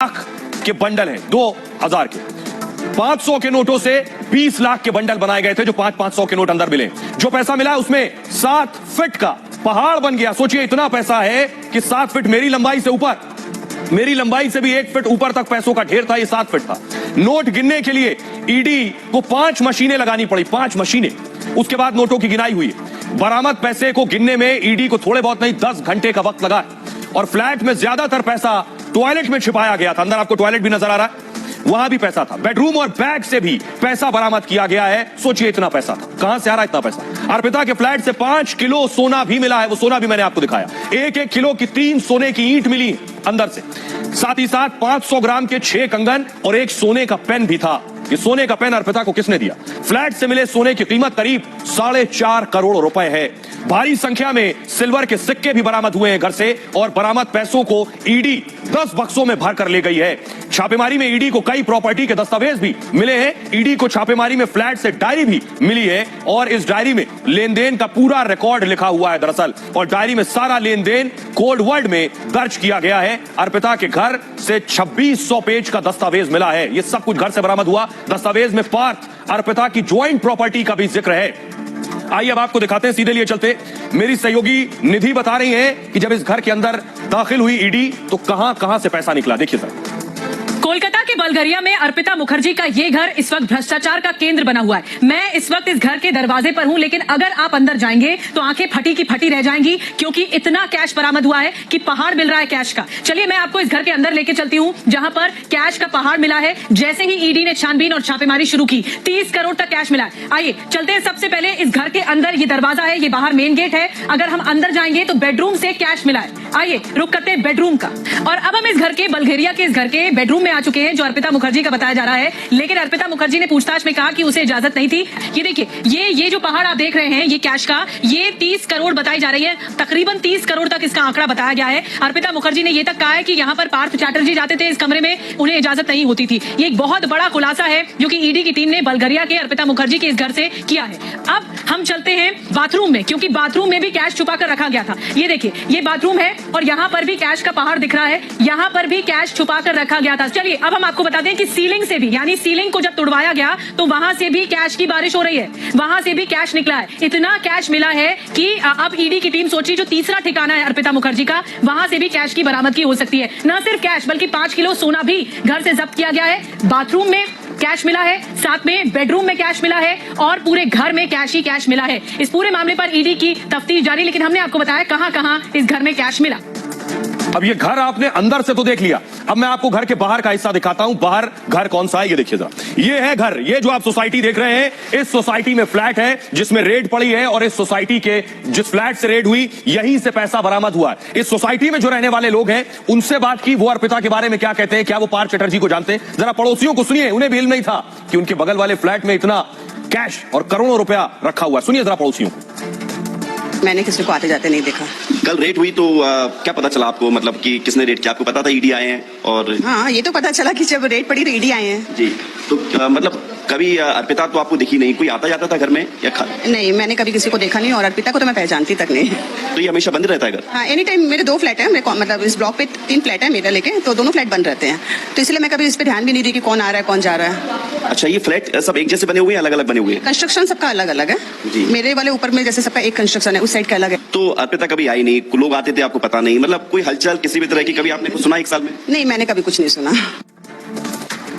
लाख के बंडल हैं, 2000 के। 500 के नोटों से 20 लाख के बंडल बनाए गए थे, जो 500 के नोट अंदर मिले। जो पैसा मिला उसमें 7 फीट का पहाड़ बन गया। सोचिए, इतना पैसा है कि 7 फीट मेरी लंबाई से ऊपर, मेरी लंबाई से भी 1 फीट ऊपर तक पैसों का ढेर था। ये 7 फीट था। नोट गिनने के लिए ईडी को 5 मशीनें लगानी पड़ी, 5 मशीनें। उसके बाद नोटों की गिनाई हुई। बरामद पैसे को गिनने में ईडी को थोड़े बहुत नहीं 10 घंटे का वक्त लगा। और फ्लैट में ज्यादातर पैसा टॉयलेट में छिपाया गया था। अंदर आपको टॉयलेट भी नजर आ रहा है, वहां भी पैसा था। बेडरूम और बैग से भी पैसा बरामद किया गया है। सोचिए, इतना पैसा था, कहां से आ रहा है इतना पैसा? अर्पिता के फ्लैट से 5 किलो सोना भी मिला है। वो सोना भी मैंने आपको दिखाया। 1-1 किलो की 3 सोने की ईंट मिली अंदर से। साथ ही साथ 500 ग्राम के 6 कंगन और 1 सोने का पेन भी था। ये सोने का पेन अर्पिता को किसने दिया? फ्लैट से मिले सोने की कीमत करीब 4.5 करोड़ रुपए है। भारी संख्या में सिल्वर के सिक्के भी बरामद हुए हैं घर से। और बरामद पैसों को ईडी 10 बक्सों में भर कर ले गई है। छापेमारी में ईडी को कई प्रॉपर्टी के दस्तावेज भी मिले हैं। ईडी को छापेमारी में फ्लैट से डायरी भी मिली है और इस डायरी में लेन देन का पूरा रिकॉर्ड लिखा हुआ है दरअसल। और डायरी में सारा लेन देन कोड वर्ड में दर्ज किया गया है। अर्पिता के घर से 2600 पेज का दस्तावेज मिला है। ये सब कुछ घर से बरामद हुआ। दस्तावेज में पार्थ अर्पिता की ज्वाइंट प्रॉपर्टी का भी जिक्र है। आइए अब आपको दिखाते हैं, सीधे लिए चलते। मेरी सहयोगी निधि बता रही है कि जब इस घर के अंदर दाखिल हुई ईडी तो कहां से पैसा निकला। देखिए सर। कोलकाता के बलगरिया में अर्पिता मुखर्जी का ये घर इस वक्त भ्रष्टाचार का केंद्र बना हुआ है। मैं इस वक्त इस घर के दरवाजे पर हूं, लेकिन अगर आप अंदर जाएंगे तो आंखें फटी की फटी रह जाएंगी, क्योंकि इतना कैश बरामद हुआ है कि पहाड़ मिल रहा है कैश का। चलिए मैं आपको इस घर के अंदर लेके चलती हूं, जहां पर कैश का पहाड़ मिला है। जैसे ही ईडी ने छानबीन और छापेमारी शुरू की, 30 करोड़ तक कैश मिला है। आइए चलते हैं। सबसे पहले इस घर के अंदर ये दरवाजा है, ये बाहर मेन गेट है। अगर हम अंदर जाएंगे तो बेडरूम से कैश मिला है। आइए रुक करते हैं बेडरूम का। और अब हम इस घर के, बलगरिया के इस घर के बेडरूम में आ चुके हैं, जो अर्पिता मुखर्जी का बताया जा रहा है। लेकिन अर्पिता मुखर्जी ने पूछताछ में कहा कि उसे इजाजत नहीं थी। ये देखिए, ये जो पहाड़ आप देख रहे हैं, ये कैश का, ये 30 करोड़ बताई जा रही है। तकरीबन 30 करोड़ तक इसका आंकड़ा बताया गया है। अर्पिता मुखर्जी ने ये तक कहा है कि यहाँ पर पार्थ चैटर्जी जाते थे इस कमरे में, उन्हें इजाजत नहीं होती थी। ये एक बहुत बड़ा खुलासा है जो कि ईडी की टीम ने बलगरिया के अर्पिता मुखर्जी के इस घर से किया है। अब हम चलते हैं बाथरूम में, क्योंकि बाथरूम में भी कैश छुपा कर रखा गया था। ये देखिए, ये बाथरूम है और यहाँ पर भी कैश का पहाड़ दिख रहा है। यहाँ पर भी कैश छुपा कर रखा गया था। चलिए अब हम आपको बता दें कि सीलिंग से भी, यानी सीलिंग को जब तोड़वाया गया तो वहां से भी कैश की बारिश हो रही है। वहां से भी कैश निकला है। इतना कैश मिला है कि अब ईडी की टीम सोची जो तीसरा ठिकाना है अर्पिता मुखर्जी का, वहां से भी कैश की बरामदगी हो सकती है। न सिर्फ कैश बल्कि 5 किलो सोना भी घर से जब्त किया गया है। बाथरूम में कैश मिला है, साथ में बेडरूम में कैश मिला है और पूरे घर में कैश ही कैश मिला है। इस पूरे मामले पर ईडी की तफ्तीश जारी, लेकिन हमने आपको बताया कहां इस घर में कैश मिला। अब ये घर आपने अंदर से तो देख लिया, अब मैं आपको घर के बाहर का हिस्सा दिखाता हूं। बाहर घर कौन सा है ये देखिए जरा। ये है घर, ये जो आप सोसाइटी देख रहे हैं, इस सोसाइटी में फ्लैट है जिसमें रेड पड़ी है। और इस सोसाइटी के जिस फ्लैट से रेड हुई, यहीं से पैसा बरामद हुआ है। इस सोसाइटी में जो रहने वाले लोग हैं उनसे बात की, वो अर्पिता के बारे में क्या कहते हैं, क्या वो पार्थ चैटर्जी को जानते हैं। जरा पड़ोसियों को सुनिए, उन्हें भी इल्म नहीं था कि उनके बगल वाले फ्लैट में इतना कैश और करोड़ों रुपया रखा हुआ है। सुनिए जरा पड़ोसियों। मैंने किसी को आते जाते नहीं देखा। कल रेड हुई तो क्या पता चला आपको, मतलब कि किसने रेड किया? आपको पता था ईडी आए हैं? और हाँ, ये तो पता चला कि जब रेड पड़ी तो ईडी आए हैं जी। तो मतलब कभी अर्पिता तो आपको दिखी नहीं, कोई आता जाता था घर में या नहीं, मैंने कभी किसी को देखा नहीं और अर्पिता को तो मैं पहचानती तक नहीं। तो ये हमेशा बंद रहता है घर? हाँ, एनी टाइम। मेरे 2 फ्लैट है, मतलब इस ब्लॉक पे 3 फ्लैट है मेरा लेके, तो दोनों फ्लैट बंद रहते हैं। तो इसलिए मैं कभी इस पे ध्यान भी नहीं दी कि कौन आ रहा है कौन जा रहा है। अच्छा, ये फ्लैट सब एक जैसे बने हुए हैं, अलग अलग बने हुए हैं? कंस्ट्रक्शन सबका अलग अलग है जी। मेरे वाले ऊपर में जैसे सबका एक कंस्ट्रक्शन है, उस साइड का अलग है। तो अर्पिता कभी आई नहीं, लोग आते थे आपको पता नहीं, मतलब कोई हलचल किसी भी तरह की कभी आपने कुछ सुना 1 साल में? नहीं, मैंने कभी कुछ नहीं सुना।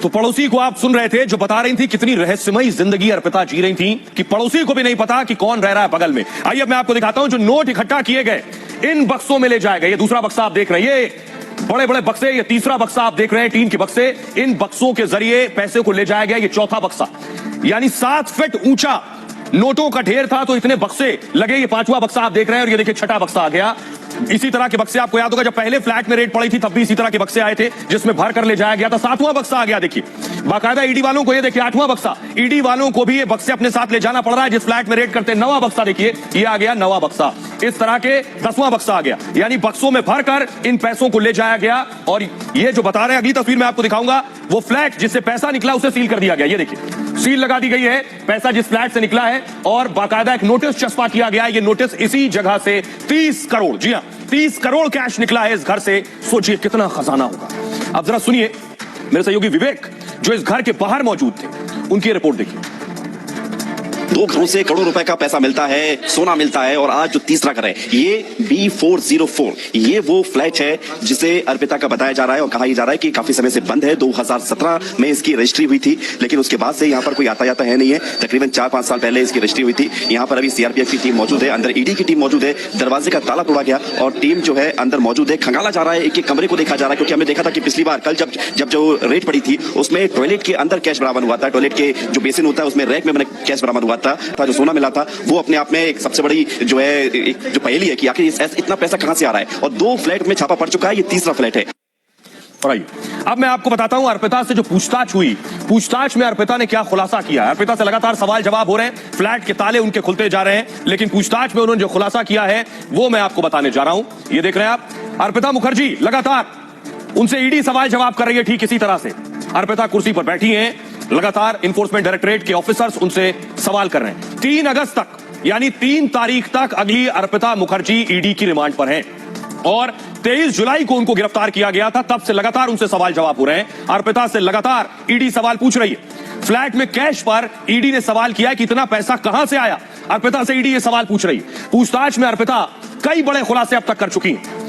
तो पड़ोसी को आप सुन रहे थे जो बता रही थी कितनी रहस्यमयी जिंदगी अर्पिता जी रही थी कि पड़ोसी को भी नहीं पता कि कौन रह रहा है बगल में। आइए अब मैं आपको दिखाता हूं जो नोट इकट्ठा किए गए इन बक्सों में ले जाए गए। ये दूसरा बक्सा आप देख रहे हैं, ये बड़े बड़े बक्से, ये तीसरा बक्सा आप देख रहे हैं, टीन के बक्से। इन बक्सों के जरिए पैसे को ले जाया गया। ये चौथा बक्सा, यानी 7 फीट ऊंचा नोटों का ढेर था तो इतने बक्से लगे। ये 5वां बक्सा आप देख रहे हैं और ये देखिए 6ठा बक्सा आ गया। इसी तरह के बक्से आपको याद होगा जब पहले फ्लैट में रेड पड़ी थी तब भी इसी तरह के बक्से आए थे जिसमें भर कर ले जाया गया था। 7वां बक्सा आ गया। देखिए बाकायदा ईडी वालों को, ये देखिए 8वां बक्सा, ईडी वालों को भी ये बक्से अपने साथ ले जाना पड़ रहा है जिस फ्लैट में रेड करते हैं। 9वां बक्सा देखिए, ये आ गया 9वां बक्सा। इस तरह के 10वां बक्सा आ गया, यानी बक्सों में भरकर इन पैसों को ले जाया गया। और ये जो बता रहे हैं, अगली तस्वीर में आपको दिखाऊंगा, वो फ्लैट जिससे पैसा निकला उसे सील कर दिया गया। ये देखिए सील लगा दी गई है, पैसा जिस फ्लैट से निकला है और बाकायदा एक नोटिस चस्पा किया गया है। ये नोटिस इसी जगह से 30 करोड़, जी हां 30 करोड़ कैश निकला है इस घर से। सोचिए कितना खजाना होगा। अब जरा सुनिए मेरे सहयोगी विवेक जो इस घर के बाहर मौजूद थे, उनकी रिपोर्ट देखिए। 2 घरों से करोड़ों रुपए का पैसा मिलता है, सोना मिलता है, और आज जो तीसरा घर है ये B404, ये वो फ्लैट है जिसे अर्पिता का बताया जा रहा है और कहा जा रहा है कि काफी समय से बंद है। 2017 में इसकी रजिस्ट्री हुई थी, लेकिन उसके बाद से यहाँ पर कोई आता जाता है नहीं है। तकरीबन 4-5 साल पहले इसकी रजिस्ट्री हुई थी। यहाँ पर अभी सीआरपीएफ की टीम मौजूद है, अंदर ईडी की टीम मौजूद है। दरवाजे का ताला तोड़ा गया और टीम जो है अंदर मौजूद है। खंगाला जा रहा है, एक कमरे को देखा जा रहा है, क्योंकि हमने देखा था कि पिछली बार कल जब जो रेड पड़ी थी उसमें टॉयलेट के अंदर कैश बरामद हुआ था। टॉयलेट के जो बेसिन होता है उसमें रैक में कैश बरामद हुआ था। जो सोना मिला था वो अपने आप में एक सबसे बड़ी जो है एक जो पहेली है कि आखिर इतना पैसा कहां से आ रहा है। और 2 फ्लैट में छापा पड़ चुका है, ये तीसरा फ्लैट है। और आइए अब मैं आपको बताता हूं अर्पिता से जो पूछताछ हुई, पूछताछ में अर्पिता ने क्या खुलासा किया। अर्पिता से लगातार सवाल जवाब हो रहे हैं, फ्लैट के ताले उनके खुलते जा रहे हैं, लेकिन पूछताछ में उन्होंने जो खुलासा किया है वो मैं आपको बताने जा रहा हूं। ये देख रहे हैं आप, अर्पिता मुखर्जी लगातार उनसे ईडी सवाल जवाब कर रही है ठीक इसी तरह से। अर्पिता कुर्सी पर बैठी हैं, लगातार इन्फोर्समेंट डायरेक्टरेट के ऑफिसर्स उनसे सवाल कर रहे हैं। 3 अगस्त तक यानी 3 तारीख तक अगली अर्पिता मुखर्जी ईडी की रिमांड पर हैं और 23 जुलाई को उनको गिरफ्तार किया गया था। तब से लगातार उनसे सवाल जवाब हो रहे हैं। अर्पिता से लगातार ईडी सवाल पूछ रही है। फ्लैट में कैश पर ईडी ने सवाल किया कि इतना पैसा कहां से आया। अर्पिता से ईडी ये सवाल पूछ रही है। पूछताछ में अर्पिता कई बड़े खुलासे अब तक कर चुकी हैं।